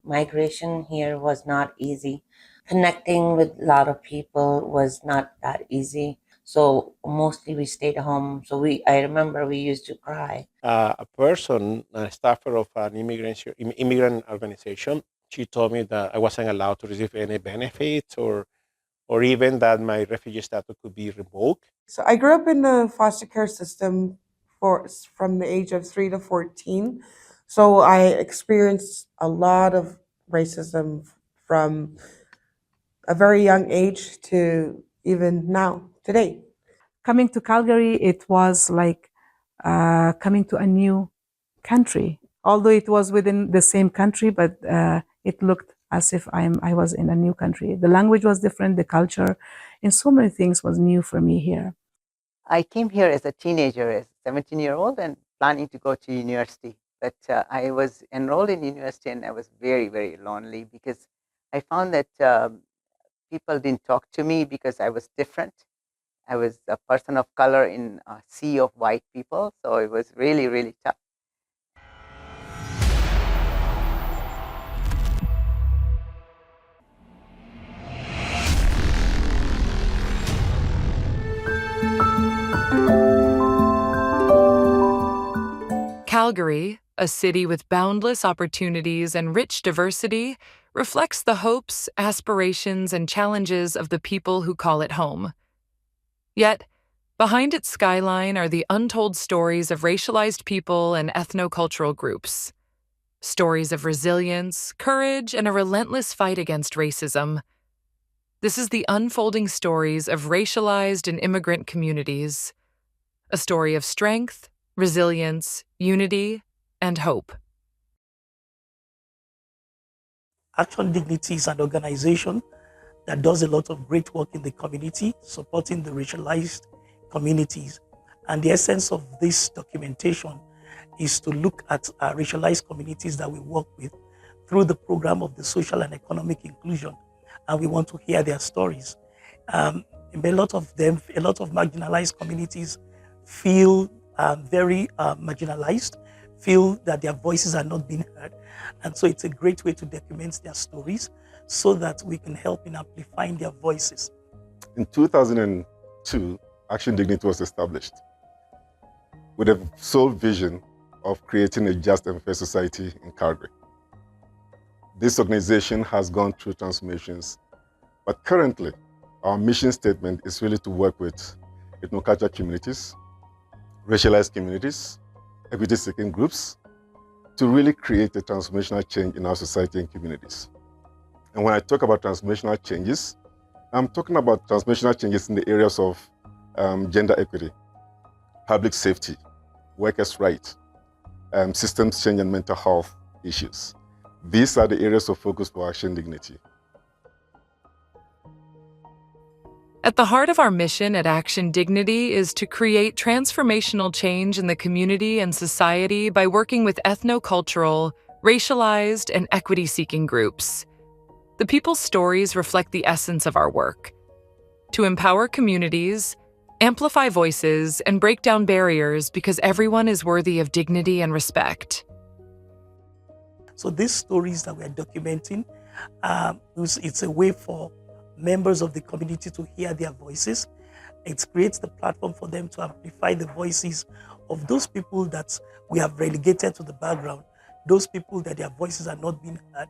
migration here was not easy. Connecting with a lot of people was not that easy. So mostly we stayed home. So I remember we used to cry. A person, a staffer of an immigrant organization, she told me that I wasn't allowed to receive any benefits or even that my refugee status could be revoked. So I grew up in the foster care system from the age of 3 to 14. So I experienced a lot of racism from a very young age to even now, today. Coming to Calgary, it was like coming to a new country. Although it was within the same country, but it looked as if I was in a new country. The language was different, the culture, and so many things was new for me here. I came here as a teenager, as a 17-year-old, and planning to go to university. But I was enrolled in university, and I was very, very lonely because I found that people didn't talk to me because I was different. I was a person of color in a sea of white people, so it was really, really tough. Calgary, a city with boundless opportunities and rich diversity, reflects the hopes, aspirations, and challenges of the people who call it home. Yet, behind its skyline are the untold stories of racialized people and ethno-cultural groups. Stories of resilience, courage, and a relentless fight against racism. This is the unfolding stories of racialized and immigrant communities. A story of strength, resilience, unity, and hope. ActionDignity is an organization that does a lot of great work in the community, supporting the racialized communities. And the essence of this documentation is to look at racialized communities that we work with through the program of the social and economic inclusion. And we want to hear their stories. A lot of marginalized communities feel very marginalized, feel that their voices are not being heard. And so it's a great way to document their stories so that we can help in amplifying their voices. In 2002, ActionDignity was established with a sole vision of creating a just and fair society in Calgary. This organization has gone through transformations, but currently our mission statement is really to work with ethno-cultural communities, racialized communities, equity-seeking groups, to really create a transformational change in our society and communities. And when I talk about transformational changes, I'm talking about transformational changes in the areas of gender equity, public safety, workers' rights, systems change and mental health issues. These are the areas of focus for ActionDignity. At the heart of our mission at ActionDignity is to create transformational change in the community and society by working with ethno-cultural, racialized, and equity-seeking groups. The people's stories reflect the essence of our work: to empower communities, amplify voices, and break down barriers because everyone is worthy of dignity and respect. So these stories that we are documenting, it's a way for members of the community to hear their voices. It creates the platform for them to amplify the voices of those people that we have relegated to the background, those people that their voices are not being heard,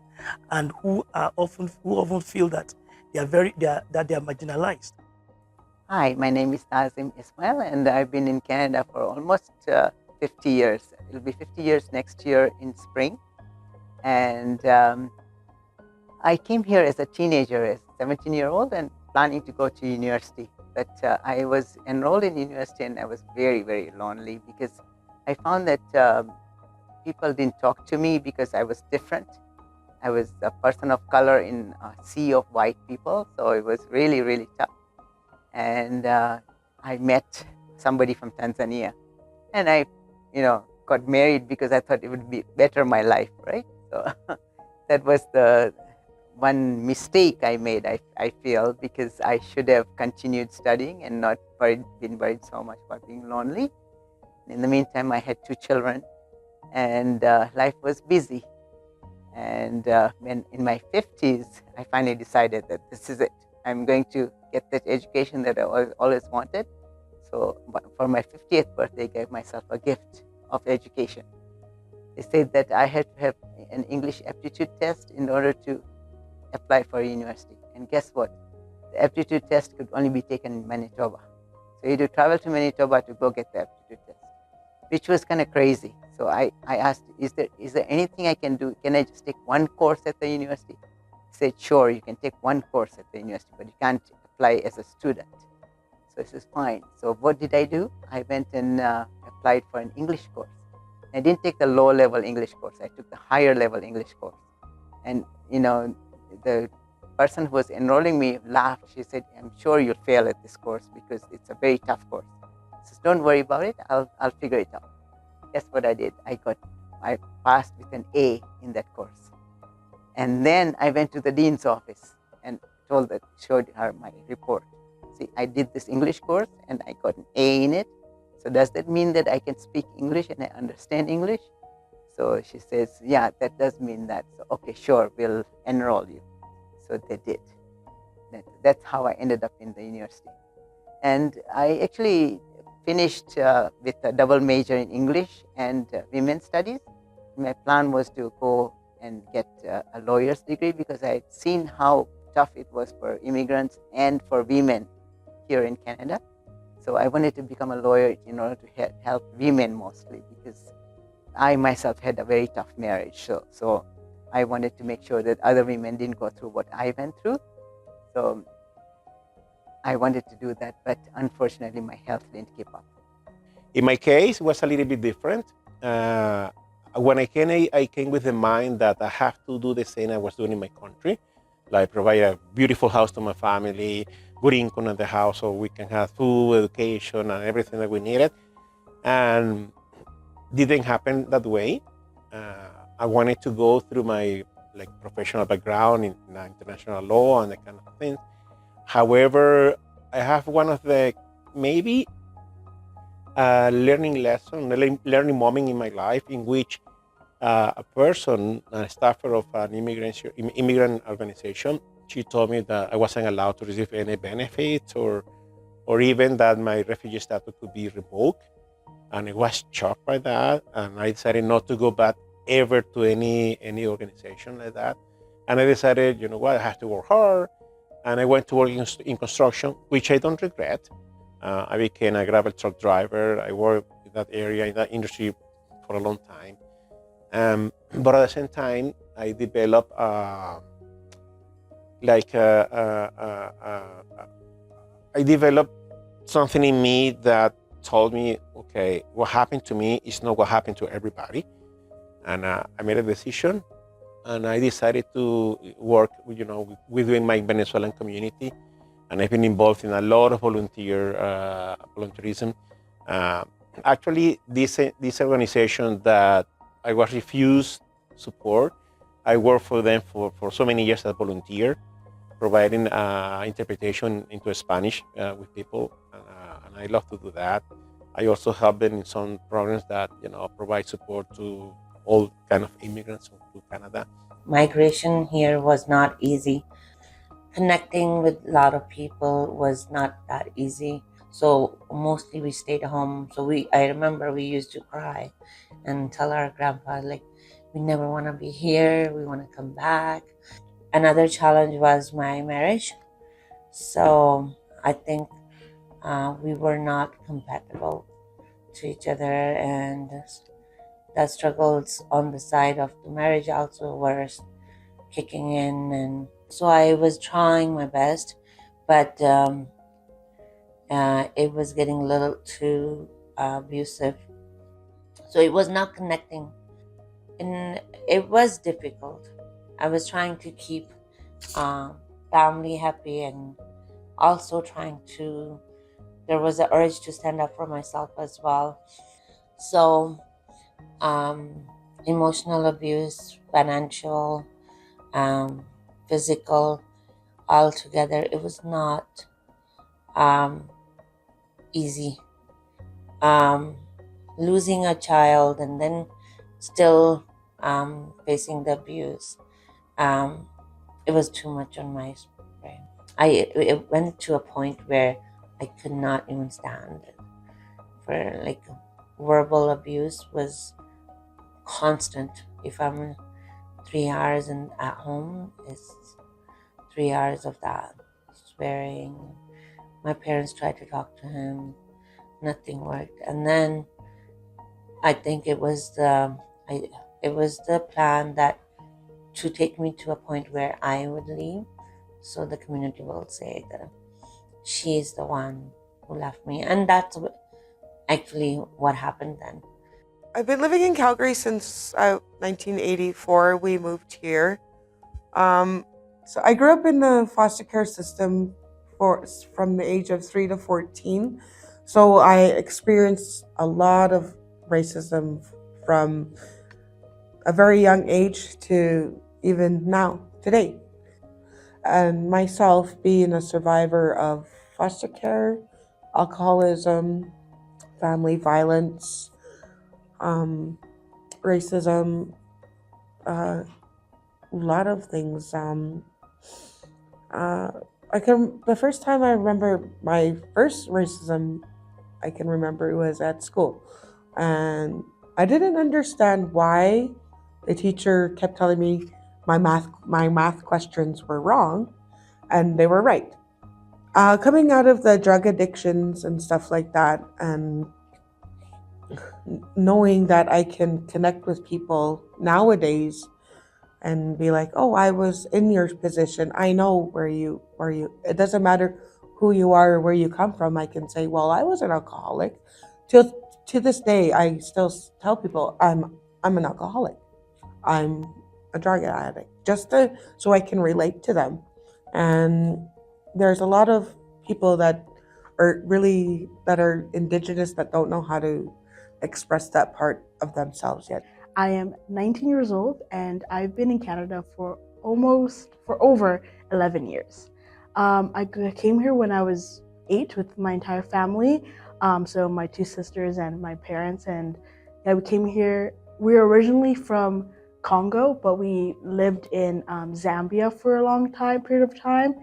and who often feel that they are marginalized. Hi, my name is Nazim Ismail, and I've been in Canada for almost 50 years. It'll be 50 years next year in spring. And I came here as a teenager, as a 17-year-old, and planning to go to university. But I was enrolled in university, and I was very, very lonely because I found that people didn't talk to me because I was different. I was a person of color in a sea of white people, so it was really, really tough. And I met somebody from Tanzania, and I, got married because I thought it would be better my life, right? So that was the one mistake I made, I feel, because I should have continued studying and not been worried so much about being lonely. In the meantime, I had 2 children, and life was busy. And when in my 50s, I finally decided that this is it. I'm going to get that education that I always wanted. So for my 50th birthday, I gave myself a gift of education. They said that I had to have an English aptitude test in order to apply for a university. And guess what? The aptitude test could only be taken in Manitoba. So you had to travel to Manitoba to go get the aptitude test, which was kind of crazy. So I asked, is there anything I can do? Can I just take one course at the university? He said, sure, you can take one course at the university, but you can't apply as a student. So this is fine. So what did I do? I went and applied for an English course. I didn't take the low-level English course. I took the higher-level English course. And, the person who was enrolling me laughed. She said, I'm sure you'll fail at this course because it's a very tough course. I said, don't worry about it. I'll figure it out. Guess what I did? I passed with an A in that course. And then I went to the dean's office and showed her my report. See, I did this English course and I got an A in it. So does that mean that I can speak English and I understand English? So she says, yeah, that does mean that. So, okay, sure, we'll enroll you. So they did. That's how I ended up in the university. And I actually finished with a double major in English and women's studies. My plan was to go and get a lawyer's degree because I had seen how tough it was for immigrants and for women here in Canada. So I wanted to become a lawyer in order to help women mostly because I myself had a very tough marriage. So I wanted to make sure that other women didn't go through what I went through. So I wanted to do that, but unfortunately my health didn't keep up. In my case, it was a little bit different. When I came with the mind that I have to do the same I was doing in my country, like provide a beautiful house to my family, good income in the house so we can have food, education, and everything that we needed. And didn't happen that way. I wanted to go through my professional background in international law and that kind of thing. However, I have one of the maybe learning moment in my life in which a person, a staffer of an immigrant organization, she told me that I wasn't allowed to receive any benefits or even that my refugee status could be revoked. And I was shocked by that. And I decided not to go back ever to any organization like that. And I decided, you know what, I have to work hard. And I went to work in construction, which I don't regret. I became a gravel truck driver. I worked in that area, in that industry for a long time. But at the same time, I developed I developed something in me that told me, okay, what happened to me is not what happened to everybody. And I made a decision, and I decided to work, within my Venezuelan community. And I've been involved in a lot of volunteerism. Actually, this organization that I was refused support, I worked for them for so many years as a volunteer, providing interpretation into Spanish with people, and I love to do that. I also help them in some programs that provide support to all kind of immigrants to Canada. Migration here was not easy. Connecting with a lot of people was not that easy. So mostly we stayed home. So I remember we used to cry and tell our grandpa, we never want to be here. We want to come back. Another challenge was my marriage. So I think we were not compatible to each other, and the struggles on the side of the marriage also were kicking in. And so I was trying my best, but it was getting a little too abusive. So it was not connecting, and it was difficult. I was trying to keep family happy, and also there was an urge to stand up for myself as well. So emotional abuse, financial, physical, all together, it was not easy. Losing a child and then still facing the abuse. It was too much on my brain. It went to a point where I could not even stand it. For like verbal abuse was constant. If I'm 3 hours at home, it's 3 hours of that swearing. My parents tried to talk to him, nothing worked, and then I think it was the plan that to take me to a point where I would leave, so the community will say that she's the one who left me, and that's actually what happened then. I've been living in Calgary since 1984. We moved here. So I grew up in the foster care system from the age of 3 to 14. So I experienced a lot of racism from a very young age to even now, today. And myself being a survivor of foster care, alcoholism, family violence, racism, a lot of things. The first time I remember my first racism, I can remember it was at school, and I didn't understand why the teacher kept telling me my math questions were wrong, and they were right. Coming out of the drug addictions and stuff like that, and knowing that I can connect with people nowadays and be like, oh, I was in your position. I know where you, it doesn't matter who you are or where you come from. I can say, well, I was an alcoholic. To this day, I still tell people I'm an alcoholic. I'm a drug addict, so I can relate to them. And there's a lot of people that are indigenous that don't know how to express that part of themselves yet. I am 19 years old and I've been in Canada for over 11 years. I came here when I was 8 with my entire family. So my 2 sisters and my parents, and yeah, we came here. We were originally from Congo, but we lived in Zambia for a long period of time.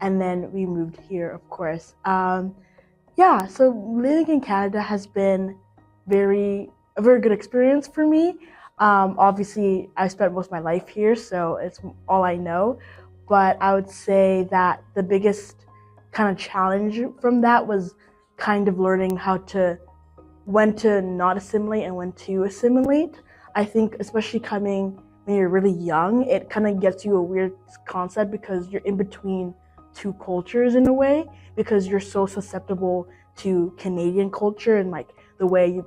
And then we moved here, of course. Yeah, so living in Canada has been a very good experience for me. Obviously, I spent most of my life here, so it's all I know. But I would say that the biggest kind of challenge from that was kind of learning when to not assimilate and when to assimilate. I think especially coming when you're really young, it kind of gets you a weird concept because you're in between 2 cultures in a way, because you're so susceptible to Canadian culture and like the way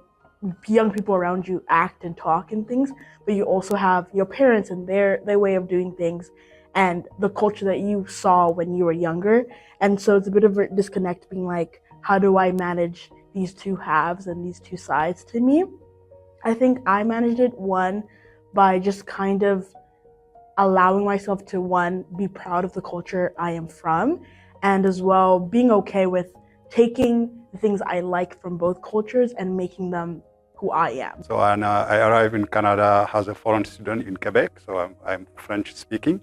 young people around you act and talk and things, but you also have your parents and their way of doing things and the culture that you saw when you were younger. And so it's a bit of a disconnect, being like, how do I manage these 2 halves and these 2 sides to me? I think I managed it, one, by just kind of allowing myself to, one, be proud of the culture I am from, and as well being okay with taking the things I like from both cultures and making them who I am. So I arrived in Canada as a foreign student in Quebec, so I'm French speaking.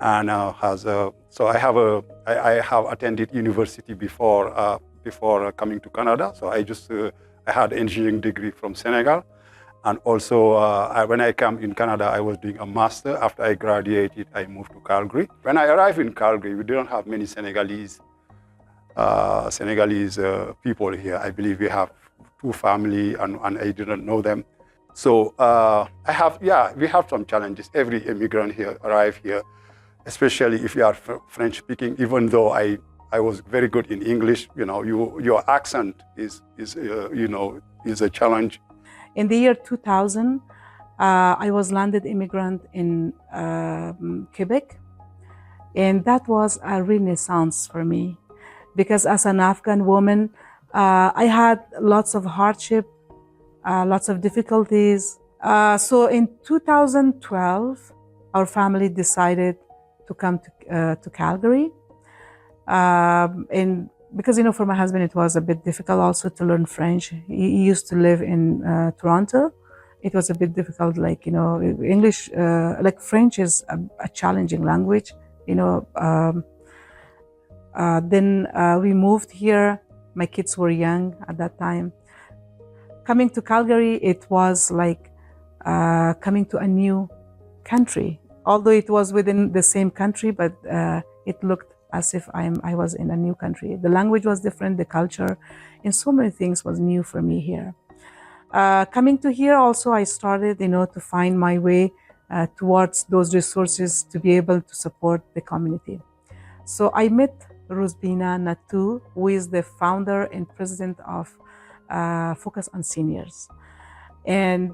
And so I have attended university before coming to Canada. So I had an engineering degree from Senegal. And also, when I came in Canada, I was doing a master. After I graduated, I moved to Calgary. When I arrived in Calgary, we didn't have many Senegalese people here. I believe we have 2 families, and I didn't know them. So we have some challenges. Every immigrant here arrive here, especially if you are French speaking. Even though I was very good in English, your accent is a challenge. In the year 2000, I was landed immigrant in Quebec, and that was a renaissance for me, because as an Afghan woman, I had lots of hardship, lots of difficulties. So in 2012, our family decided to come to Calgary, and because, for my husband, it was a bit difficult also to learn French. He used to live in Toronto it was a bit difficult. Like, English, like French is a challenging language, then we moved here. My kids were young at that time. Coming to Calgary, it was like coming to a new country. Although it was within the same country, but it looked as if I was in a new country. The language was different, the culture, and so many things was new for me here. Coming to here also, I started, to find my way towards those resources to be able to support the community. So I met Rosbina Natu, who is the founder and president of Focus on Seniors. And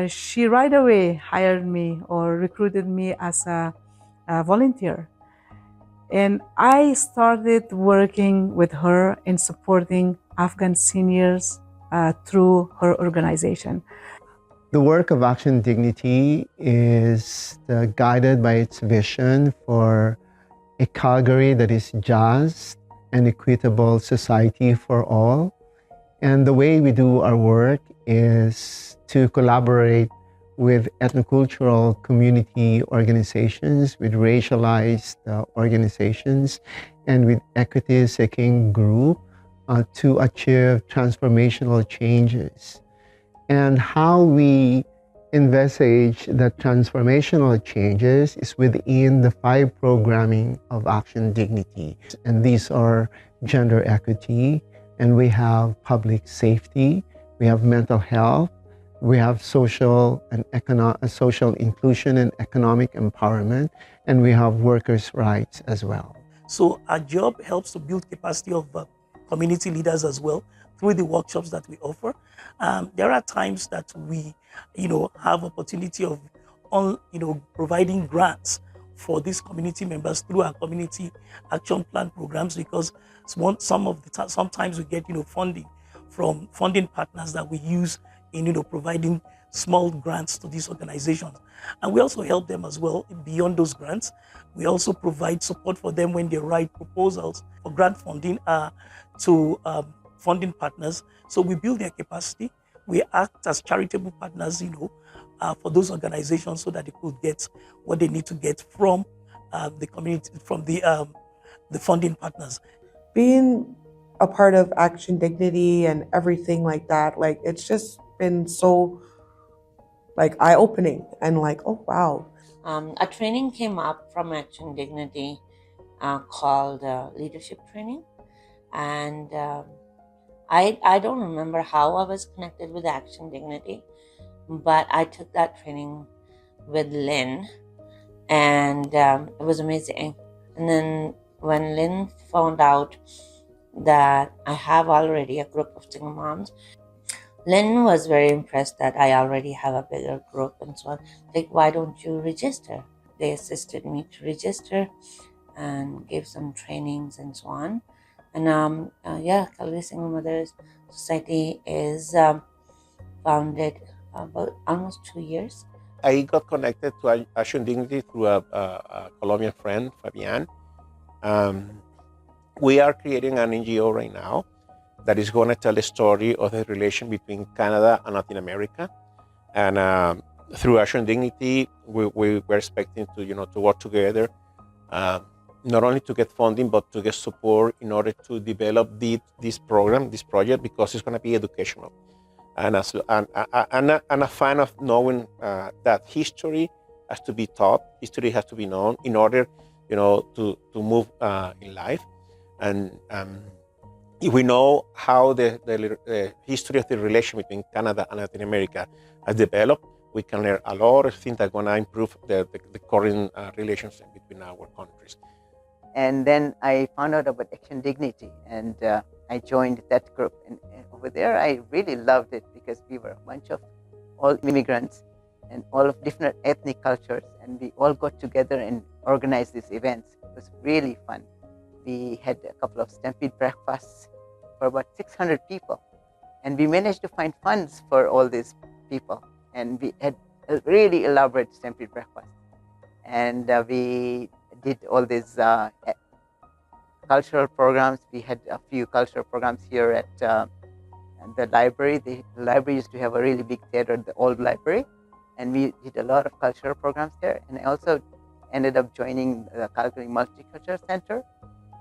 she right away hired me or recruited me as a volunteer. And I started working with her in supporting Afghan seniors through her organization. The work of ActionDignity is guided by its vision for a Calgary that is just and equitable society for all. And the way we do our work is to collaborate with ethno-cultural community organizations, with racialized organizations, and with equity-seeking group to achieve transformational changes. And how we envisage the transformational changes is within the 5 programming of ActionDignity. And these are gender equity, and we have public safety, we have mental health, we have social inclusion and economic empowerment, and we have workers' rights as well. So our job helps to build capacity of community leaders as well through the workshops that we offer. There are times that we, have opportunity of, providing grants for these community members through our community action plan programs, because sometimes we get, funding from funding partners that we use in, providing small grants to these organizations. And we also help them as well beyond those grants. We also provide support for them when they write proposals for grant funding to funding partners. So we build their capacity. We act as charitable partners, for those organizations so that they could get what they need to get from the community, from the funding partners. Being a part of ActionDignity and everything like that, like it's just been so eye-opening and oh wow. A training came up from ActionDignity called leadership training, and I don't remember how I was connected with ActionDignity, but I took that training with Lynn, and it was amazing. And then when Lynn found out that I have already a group of single moms, Lynn was very impressed that I already have a bigger group and so on. Like, why don't you register? They assisted me to register and gave some trainings and so on. And Calgary Single Mothers Society is founded about almost 2 years. I got connected to ActionDignity through a Colombian friend, Fabian. We are creating an NGO right now that is going to tell the story of the relation between Canada and Latin America. And through ActionDignity, we're expecting to work together, not only to get funding, but to get support in order to develop this project, because it's going to be educational. And I'm a fan of knowing that history has to be taught, history has to be known in order, to move in life. And if we know how the history of the relation between Canada and Latin America has developed, we can learn a lot of things that are going to improve the current relationship between our countries. And then I found out about ActionDignity, and I joined that group. And over there, I really loved it because we were a bunch of all immigrants and all of different ethnic cultures, and we all got together and organized these events. It was really fun. We had a couple of stampede breakfasts for about 600 people, and we managed to find funds for all these people. And we had a really elaborate stampede breakfast, and we did all these cultural programs. We had a few cultural programs here at the library. The library used to have a really big theater, the old library, and we did a lot of cultural programs there. And I also ended up joining the Calgary Multicultural Center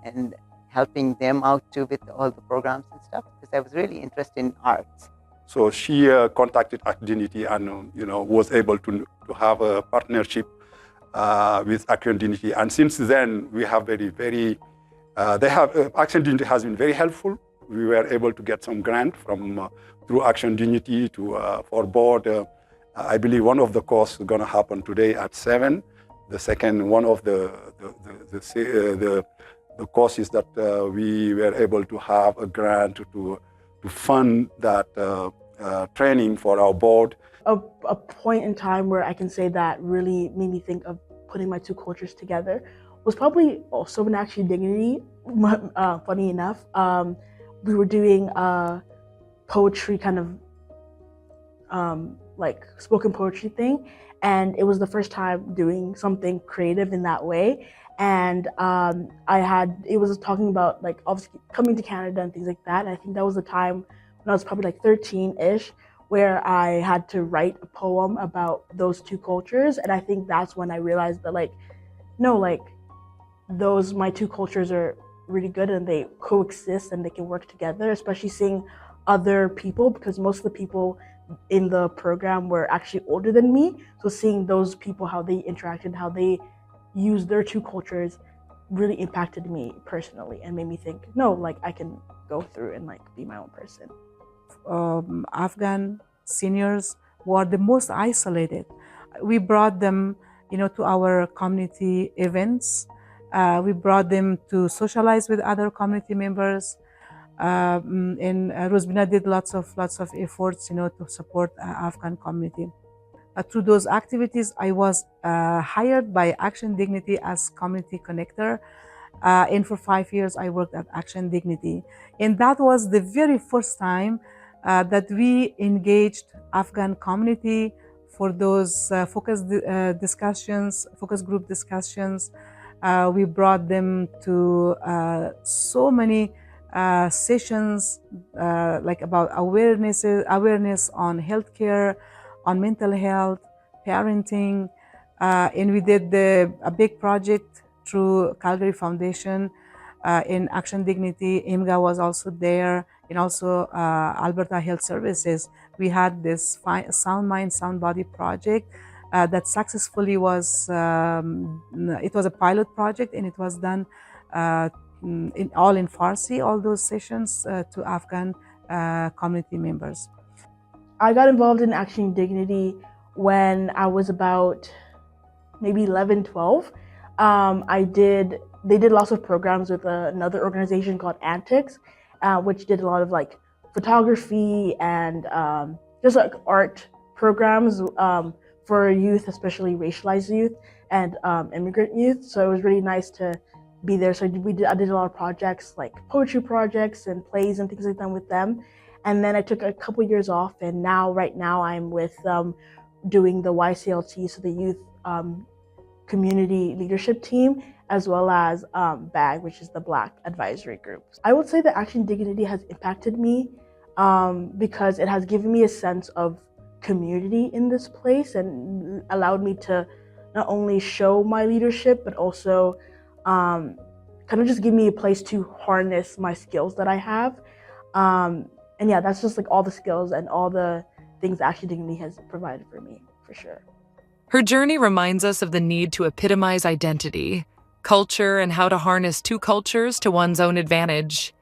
and helping them out too with all the programs and stuff, because I was really interested in arts. So she contacted ActionDignity and was able to have a partnership with ActionDignity. And since then, we have ActionDignity has been very helpful. We were able to get some grant from through ActionDignity for board. I believe one of the courses is going to happen today at 7. The second one of the courses that we were able to have a grant to fund that training for our board. A point in time where I can say that really made me think of putting my two cultures together was probably also in ActionDignity. Funny enough, we were doing poetry kind of like spoken poetry thing, and it was the first time doing something creative in that way. And it was talking about like obviously coming to Canada and things like that. And I think that was the time when I was probably like 13-ish, where I had to write a poem about those two cultures. And I think that's when I realized that my two cultures are really good and they coexist and they can work together, especially seeing other people, because most of the people in the program were actually older than me. So seeing those people, how they interacted, how they used their two cultures really impacted me personally and made me think, I can go through and be my own person. Afghan seniors were the most isolated. We brought them, to our community events. We brought them to socialize with other community members. And Rosbina did lots of efforts, to support Afghan community. Through those activities, I was hired by ActionDignity as community connector. And for 5 years, I worked at ActionDignity. And that was the very first time that we engaged Afghan community for those focus group discussions. We brought them to so many sessions about awareness on healthcare, on mental health, parenting, and we did a big project through Calgary Foundation in ActionDignity. IMGA was also there, and also Alberta Health Services. We had this Sound Mind, Sound Body project that successfully was, it was a pilot project, and it was done in Farsi, all those sessions to Afghan community members. I got involved in ActionDignity when I was about maybe 11, 12. They did lots of programs with another organization called Antics, which did a lot of photography and just art programs for youth, especially racialized youth and immigrant youth. So it was really nice to be there. So I did a lot of projects, like poetry projects and plays and things like that with them. And then I took a couple years off, and right now I'm with doing the YCLT, so the Youth Community Leadership Team, as well as BAG, which is the Black Advisory Group. I would say that ActionDignity has impacted me because it has given me a sense of community in this place and allowed me to not only show my leadership, but also kind of just give me a place to harness my skills that I have. And yeah, that's just all the skills and all the things ActionDignity has provided for me, for sure. Her journey reminds us of the need to epitomize identity, culture, and how to harness two cultures to one's own advantage.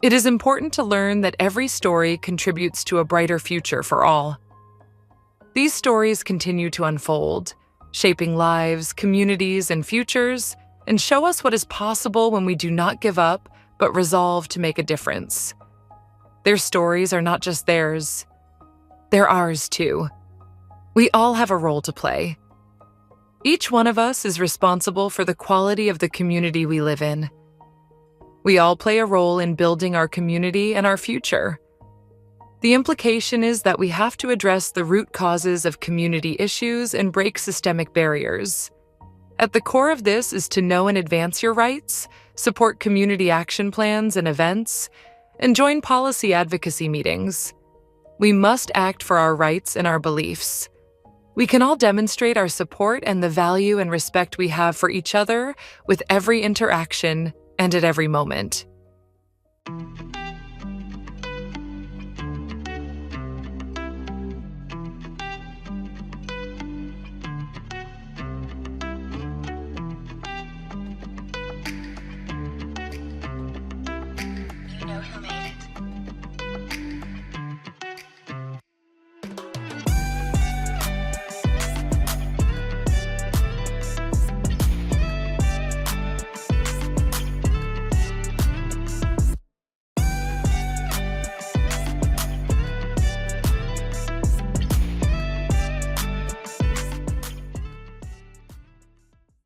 It is important to learn that every story contributes to a brighter future for all. These stories continue to unfold, shaping lives, communities, and futures, and show us what is possible when we do not give up, but resolve to make a difference. Their stories are not just theirs, they're ours too. We all have a role to play. Each one of us is responsible for the quality of the community we live in. We all play a role in building our community and our future. The implication is that we have to address the root causes of community issues and break systemic barriers. At the core of this is to know and advance your rights, support community action plans and events, and join policy advocacy meetings. We must act for our rights and our beliefs. We can all demonstrate our support and the value and respect we have for each other with every interaction and at every moment.